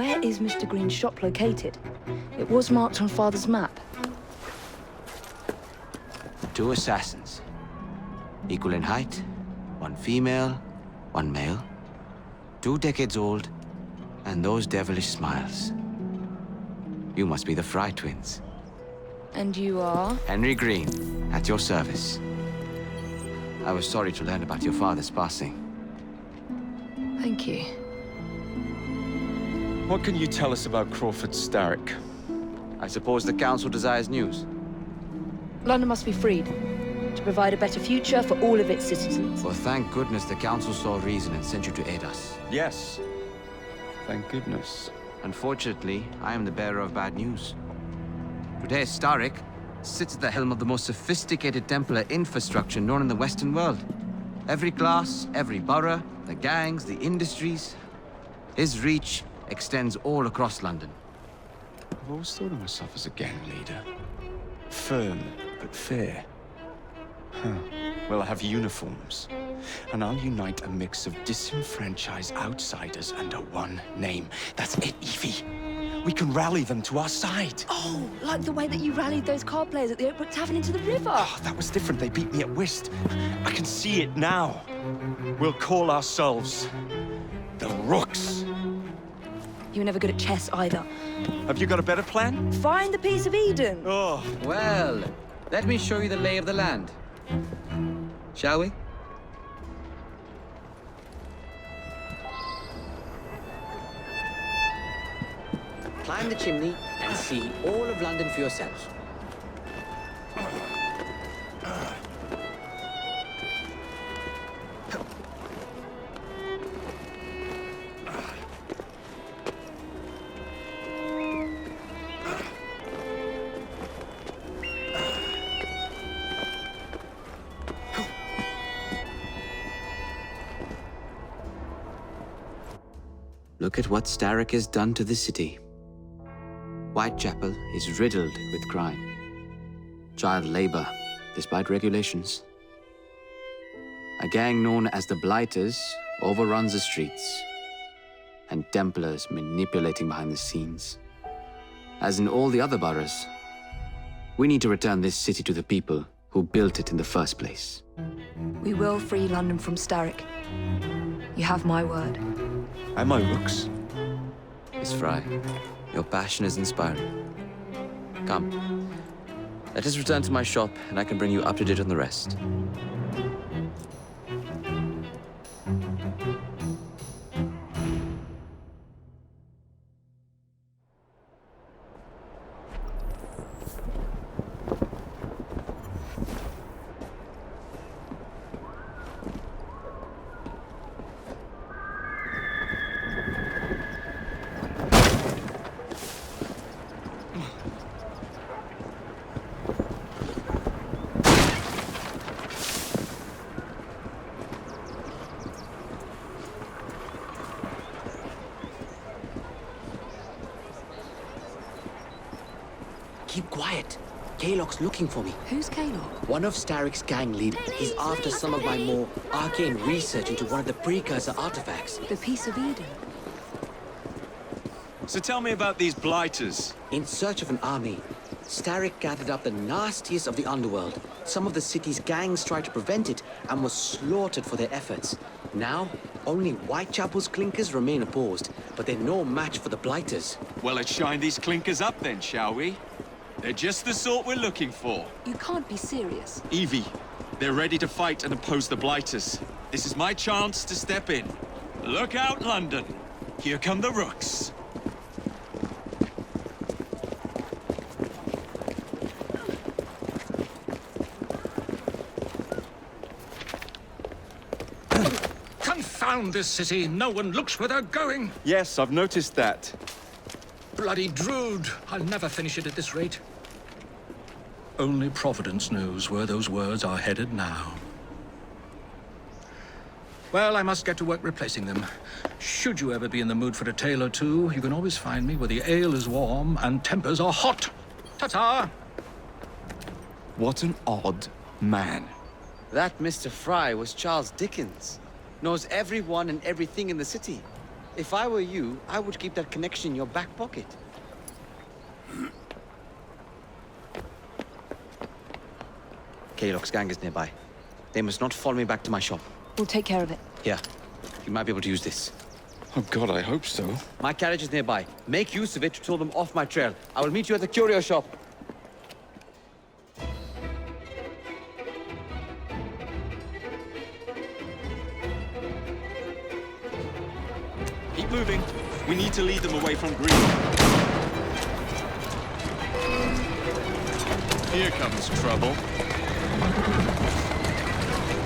Where is Mr. Green's shop located? It was marked on Father's map. 2 assassins. Equal in height, 1 female, 1 male. 2 decades old, and those devilish smiles. You must be the Fry twins. And you are? Henry Green, at your service. I was sorry to learn about your father's passing. Thank you. What can you tell us about Crawford Starrick? I suppose the Council desires news. London must be freed, to provide a better future for all of its citizens. Well, thank goodness the Council saw reason and sent you to aid us. Yes. Thank goodness. Unfortunately, I am the bearer of bad news. Today, Starrick sits at the helm of the most sophisticated Templar infrastructure known in the Western world. Every class, every borough, the gangs, the industries. His reach extends all across London. I've always thought of myself as a gang leader. Firm, but fair. Huh. Well, I have uniforms. And I'll unite a mix of disenfranchised outsiders under one name. That's it, Evie. We can rally them to our side. Oh, like the way that you rallied those card players at the Oakbrook Tavern into the river. Oh, that was different. They beat me at whist. I can see it now. We'll call ourselves the Rooks. You were never good at chess either. Have you got a better plan? Find the piece of Eden. Oh. Well, let me show you the lay of the land. Shall we? Climb the chimney and see all of London for yourself. Look at what Starrick has done to the city. Whitechapel is riddled with crime. Child labor, despite regulations. A gang known as the Blighters overruns the streets, and Templars manipulating behind the scenes. As in all the other boroughs, we need to return this city to the people who built it in the first place. We will free London from Starrick. You have my word. And my Rooks. Miss Fry, your passion is inspiring. Come, let us return to my shop, and I can bring you up to date on the rest. Keep quiet. Kaylock's looking for me. Who's Kaylock? One of Starrick's gang lead is after some of my more arcane research into one of the precursor artifacts. The piece of Eden. So tell me about these Blighters. In search of an army, Starrick gathered up the nastiest of the underworld. Some of the city's gangs tried to prevent it and were slaughtered for their efforts. Now, only Whitechapel's clinkers remain opposed, but they're no match for the Blighters. Well, let's shine these clinkers up then, shall we? They're just the sort we're looking for. You can't be serious. Evie, they're ready to fight and oppose the Blighters. This is my chance to step in. Look out, London. Here come the Rooks. Confound this city! No one looks where they're going! Yes, I've noticed that. Bloody Drood! I'll never finish it at this rate. Only Providence knows where those words are headed now. Well, I must get to work replacing them. Should you ever be in the mood for a tale or two, you can always find me where the ale is warm and tempers are hot. Ta-ta! What an odd man. That Mr. Fry was Charles Dickens. Knows everyone and everything in the city. If I were you, I would keep that connection in your back pocket. Kaylock's gang is nearby. They must not follow me back to my shop. We'll take care of it. Here, you might be able to use this. Oh God, I hope so. My carriage is nearby. Make use of it to throw them off my trail. I will meet you at the curio shop. Keep moving. We need to lead them away from Green. Here comes trouble.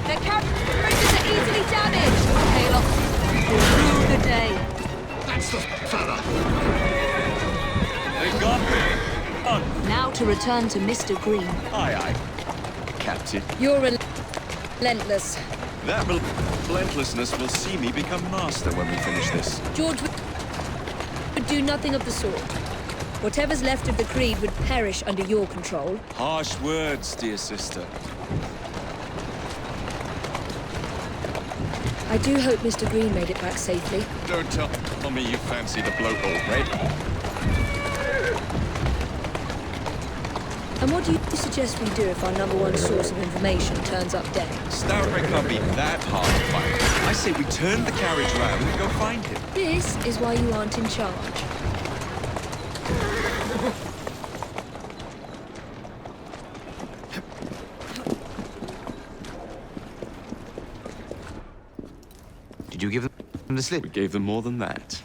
Their carriages are easily damaged. Kaylock will rule the day. That's the fella. They got me. On. Now to return to Mr. Green. Aye, aye. Captain. You're relentless. That relentlessness will see me become master when we finish this. George would do nothing of the sort. Whatever's left of the Creed would perish under your control. Harsh words, dear sister. I do hope Mr. Green made it back safely. Don't tell me you fancy the bloke already. And what do you suggest we do if our #1 source of information turns up dead? Starrick can't be that hard to find. I say we turn the carriage round and go find him. This is why you aren't in charge. Did you give them the slip? We gave them more than that.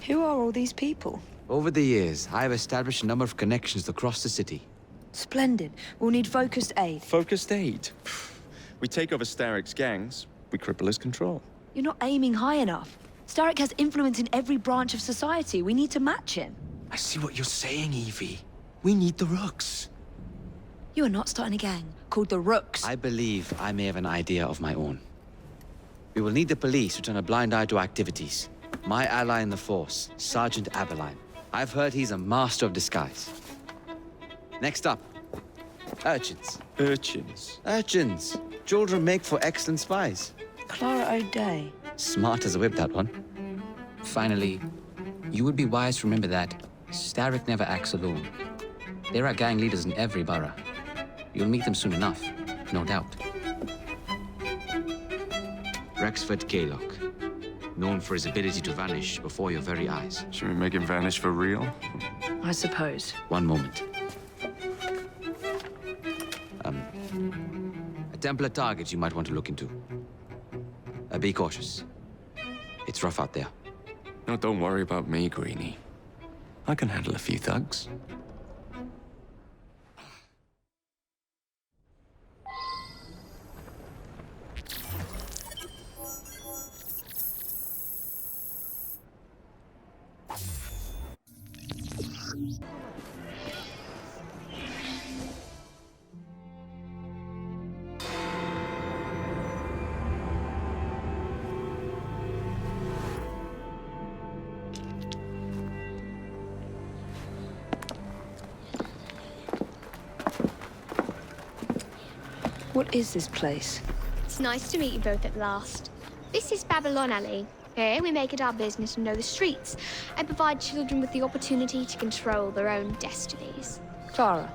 Who are all these people? Over the years, I have established a number of connections across the city. Splendid. We'll need focused aid. Focused aid. We take over Starrick's gangs, we cripple his control. You're not aiming high enough. Starrick has influence in every branch of society. We need to match him. I see what you're saying, Evie. We need the Rooks. You are not starting a gang called the Rooks. I believe I may have an idea of my own. We will need the police to turn a blind eye to activities. My ally in the force, Sergeant Aberline. I've heard he's a master of disguise. Next up, urchins. Urchins? Urchins. Children make for excellent spies. Clara O'Day. Smart as a whip, that one. Finally, you would be wise to remember that Starrick never acts alone. There are gang leaders in every borough. You'll meet them soon enough, no doubt. Rexford Kaylock, known for his ability to vanish before your very eyes. Should we make him vanish for real? I suppose. One moment. A Templar target you might want to look into. Be cautious. It's rough out there. No, don't worry about me, Greenie. I can handle a few thugs. What is this place? It's nice to meet you both at last. This is Babylon Alley. Here we make it our business to know the streets and provide children with the opportunity to control their own destinies. Clara.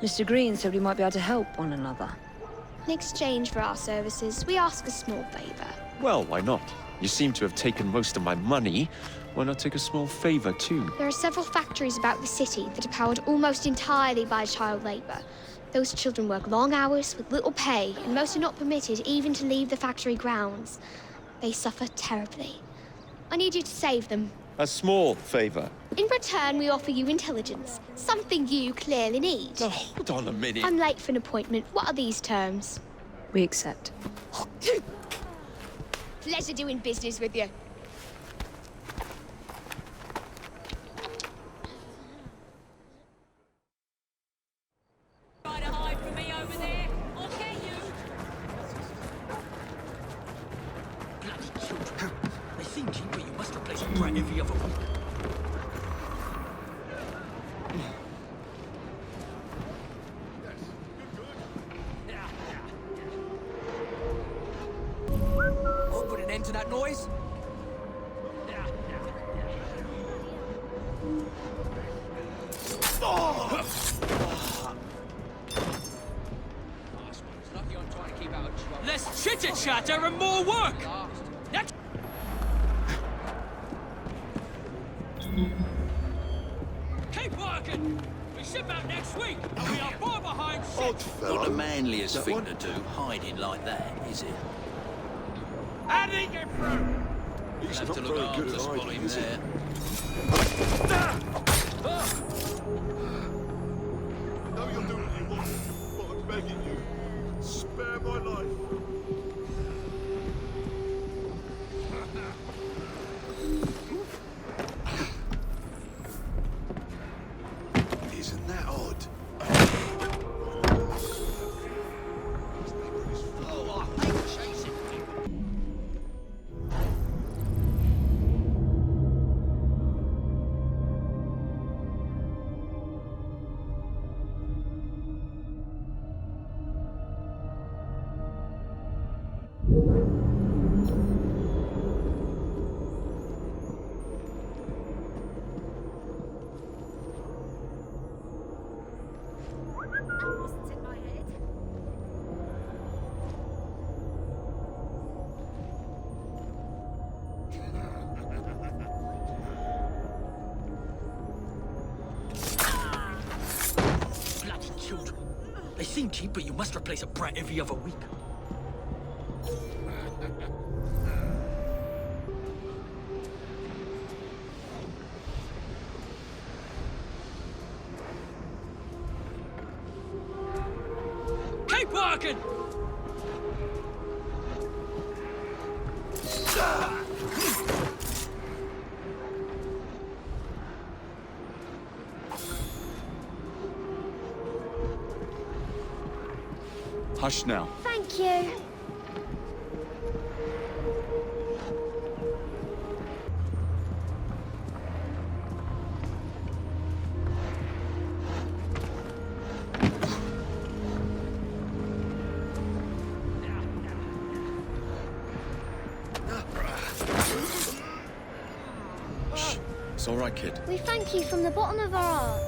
Mr. Green said we might be able to help one another. In exchange for our services, we ask a small favor. Well, why not? You seem to have taken most of my money. Why not take a small favor, too? There are several factories about the city that are powered almost entirely by child labor. Those children work long hours with little pay, and most are not permitted even to leave the factory grounds. They suffer terribly. I need you to save them. A small favor. In return, we offer you intelligence, something you clearly need. Oh, hold on a minute. I'm late for an appointment. What are these terms? We accept. Pleasure doing business with you. Put an end to that noise. chatter and more work! Next. Keep working! We ship out next week, and we are far behind Odd shit! fella. Not the manliest That thing one? to do, hiding like that, is it? How did he get through? He's Have not to very look good after at spot hiding, him is he? there. I know you'll do what you want, but I'm begging you. Spare my life. Isn't that odd? Oh, I hate chasing people. Bloody children. They seem cheap, but you must replace a brat every other week. Keep working! Hush now. Thank you. Shh. It's all right, kid. We thank you from the bottom of our hearts.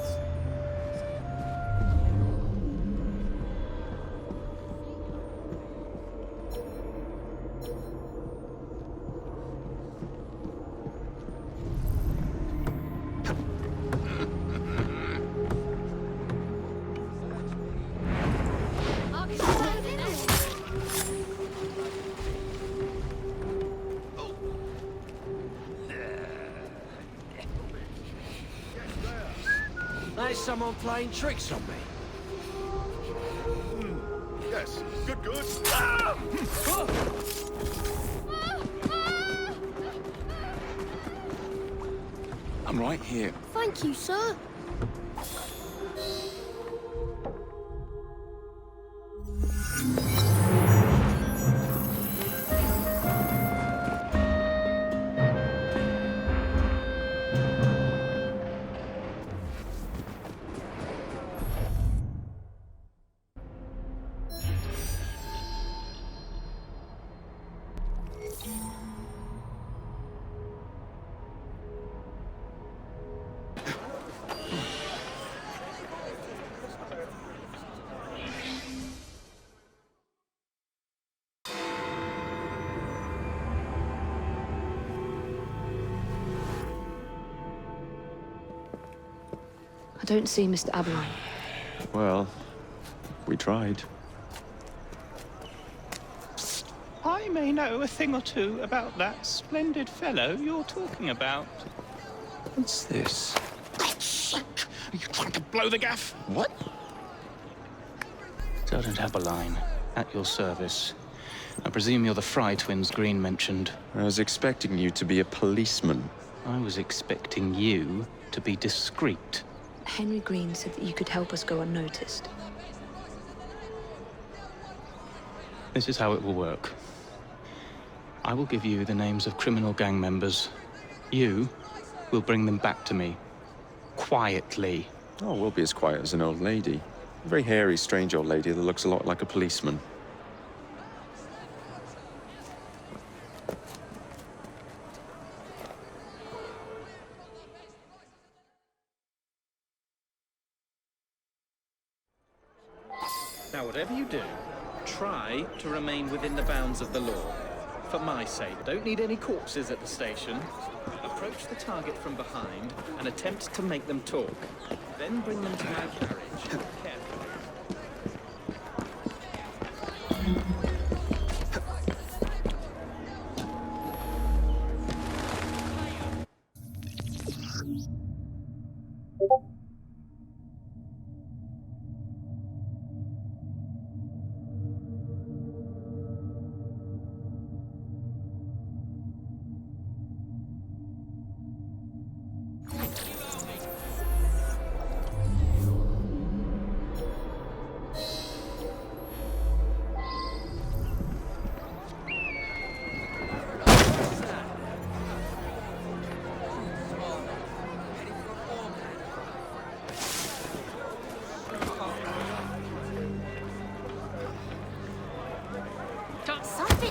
There's someone playing tricks on me. Yes, good. I'm right here. Thank you, sir. I don't see Mr. Aberline. Well, we tried. I may know a thing or two about that splendid fellow you're talking about. What's this? God's sake! Are you trying to blow the gaff? What? Sergeant Aberline, at your service. I presume you're the Fry twins Green mentioned. I was expecting you to be a policeman. I was expecting you to be discreet. Henry Green said that you could help us go unnoticed. This is how it will work. I will give you the names of criminal gang members. You will bring them back to me. Quietly. Oh, we'll be as quiet as an old lady. A very hairy, strange old lady that looks a lot like a policeman. Now, whatever you do, try to remain within the bounds of the law. For my sake, don't need any corpses at the station. Approach the target from behind and attempt to make them talk. Then bring them to my carriage. Carefully.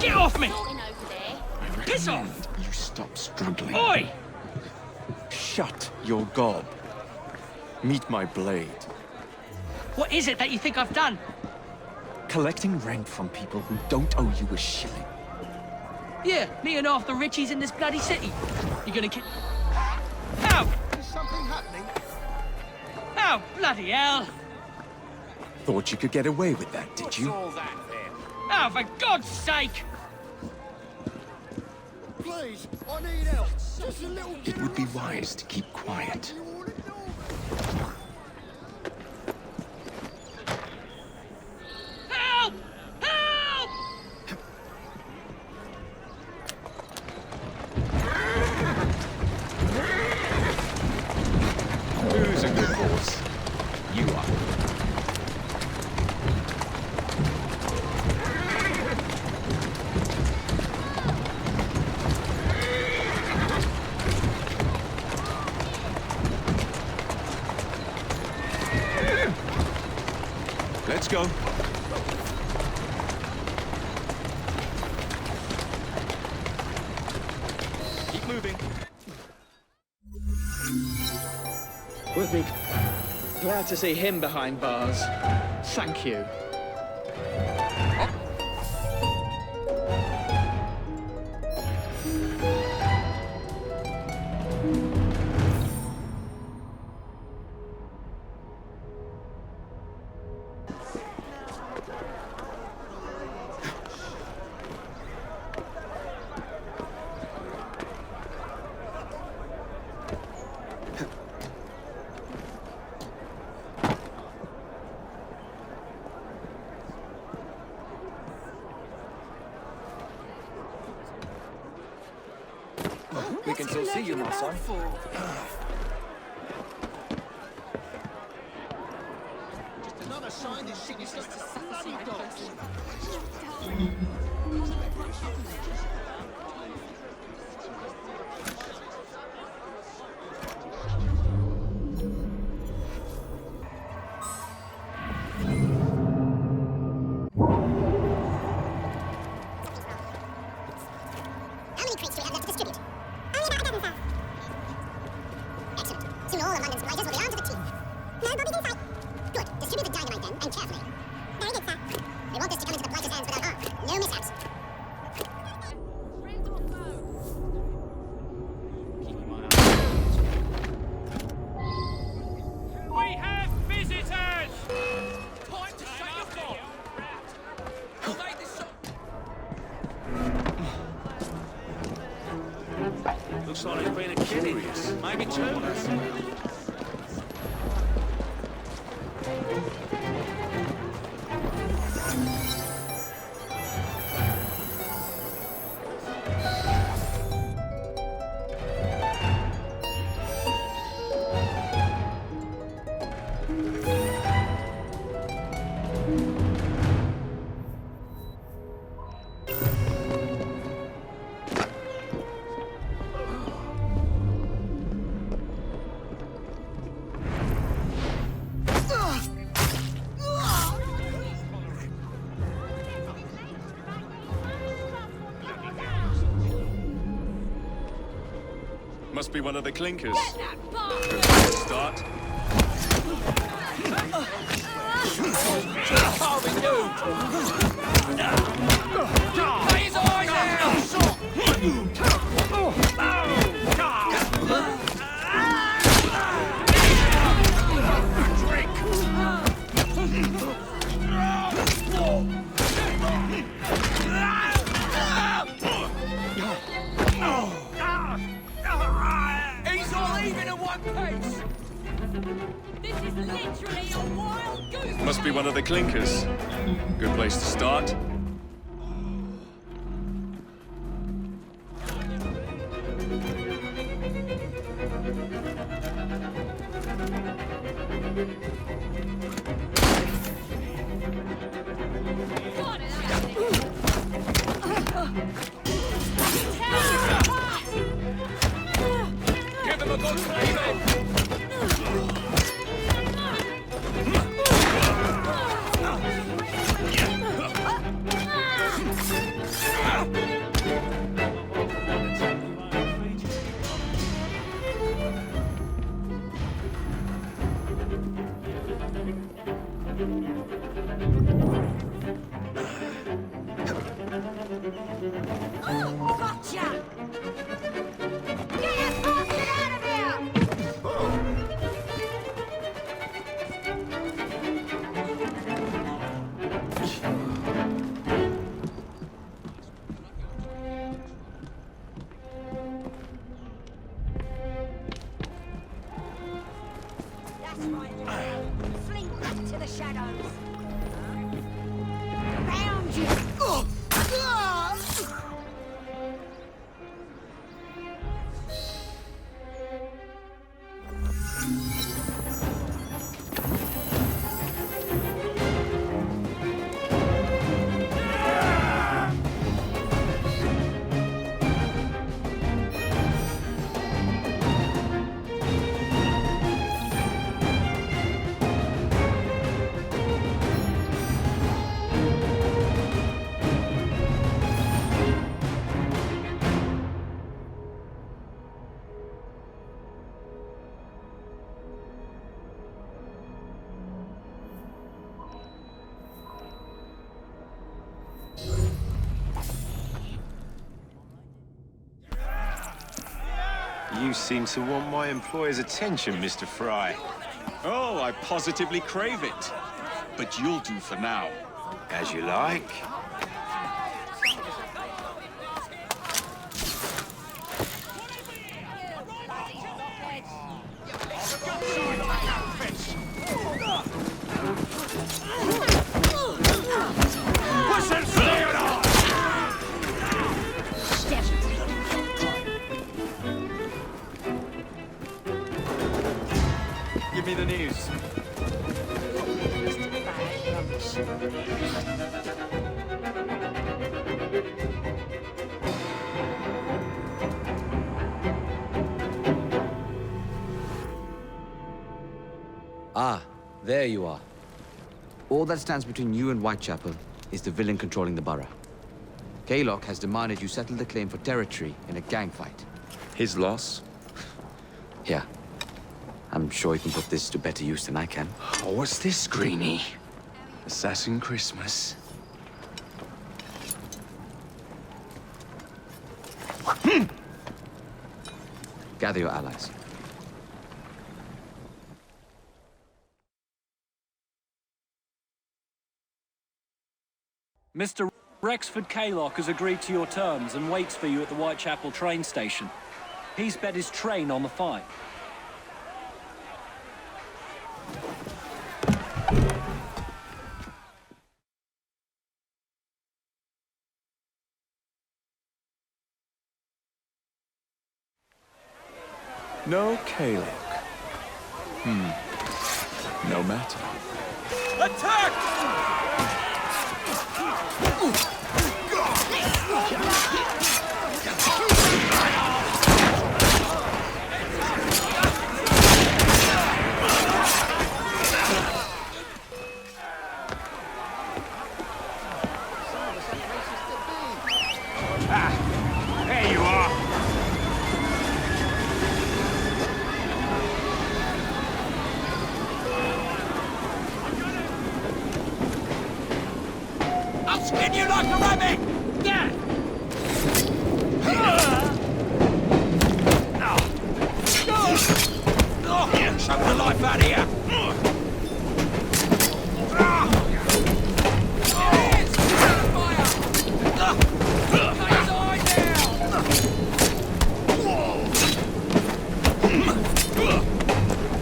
Get off me! Piss off! You stop struggling. Oi! Shut your gob. Meet my blade. What is it that you think I've done? Collecting rent from people who don't owe you a shilling. Yeah, me and half the richies in this bloody city. You're gonna kill... Ow! Is something happening? Ow! Bloody hell! Thought you could get away with that, did you? Oh, for God's sake! Please, I need help. Just a little bit. It would be wise to keep quiet. Help! Help! Who's a good horse? You are. Let's go. Keep moving. Would be glad to see him behind bars. Thank you. We can still see you, my son. Just another sign this shit is just a bloody dogs. How many crates do we have left to distribute? Only about a dozen, sir. Excellent. Soon all of London's prizes will be armed to the teeth. No bobbies in sight. Good. Distribute the dynamite then, and carefully. Very good, sir. We want this to come into the blighter's hands without harm. No mishaps. We have visitors! Time to shut your door! I'll lay this up. Looks like it's been a killing. Maybe two. Must be one of the clinkers. Start. He's all even in one piece! This is literally a wild goose. Must be one of the clinkers. Good place to start. Give him a good slaving! Gotcha! Get your bastard out of here! That's right. Fling back to the shadows. Round you! You seem to want my employer's attention, Mr. Fry. Oh, I positively crave it. But you'll do for now. As you like. Give me the news. Ah, there you are. All that stands between you and Whitechapel is the villain controlling the borough. Kaylock has demanded you settle the claim for territory in a gang fight. His loss? Yeah. I'm sure he can put this to better use than I can. Oh, what's this, Greenie? Assassin Christmas. Gather your allies. Mr. Rexford Kaylock has agreed to your terms and waits for you at the Whitechapel train station. He's bet his train on the fight. No Kaylock. No matter. Attack! There you are! Bend you like a rabbit! There! Choke the life out of you!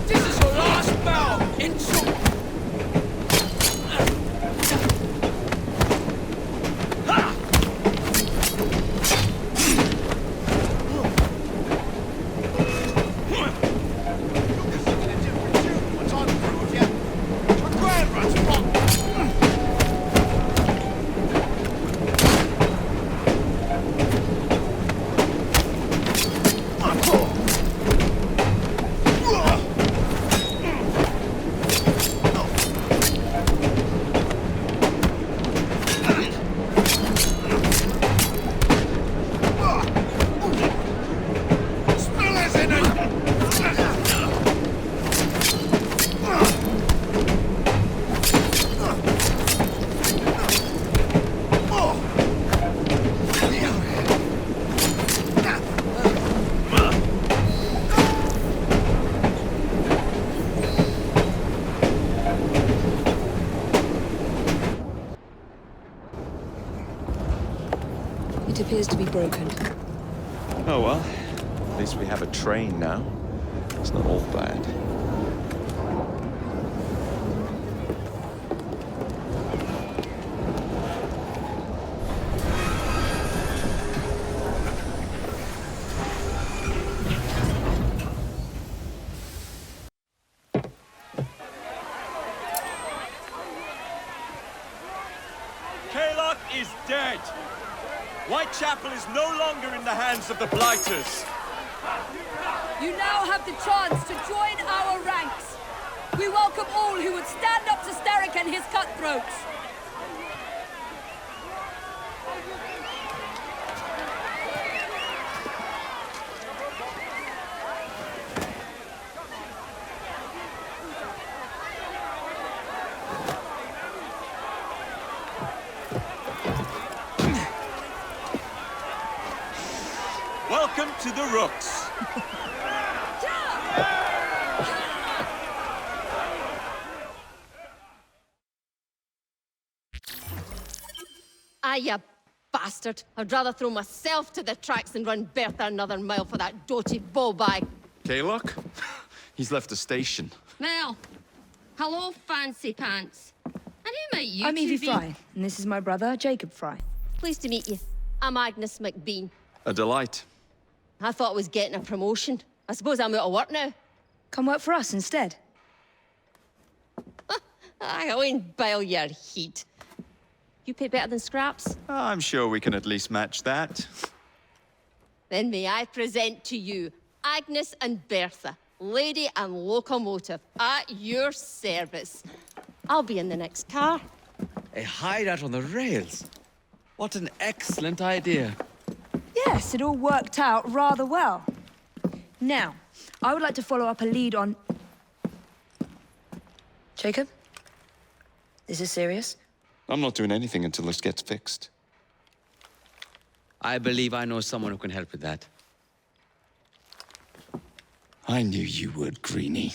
This is your last bout! It appears to be broken. Oh well, at least we have a train now. It's not all bad. Kaylock is dead! Whitechapel is no longer in the hands of the Blighters. You now have the chance to join our ranks. We welcome all who would stand up to Starrick and his cutthroats. Welcome to the Rooks. Ah, you bastard. I'd rather throw myself to the tracks than run Bertha another mile for that doty bowbag. Kaylock? He's left the station. Well, hello, fancy pants. And who might you I'm two Evie be? Fry, and this is my brother, Jacob Fry. Pleased to meet you. I'm Agnes McBean. A delight. I thought I was getting a promotion. I suppose I'm out of work now. Come work for us instead. I won't bile your heat. You pay better than scraps? I'm sure we can at least match that. Then may I present to you Agnes and Bertha, lady and locomotive, at your service. I'll be in the next car. A hideout on the rails? What an excellent idea. Yes, it all worked out rather well. Now, I would like to follow up a lead on... Jacob? Is this serious? I'm not doing anything until this gets fixed. I believe I know someone who can help with that. I knew you would, Greenie.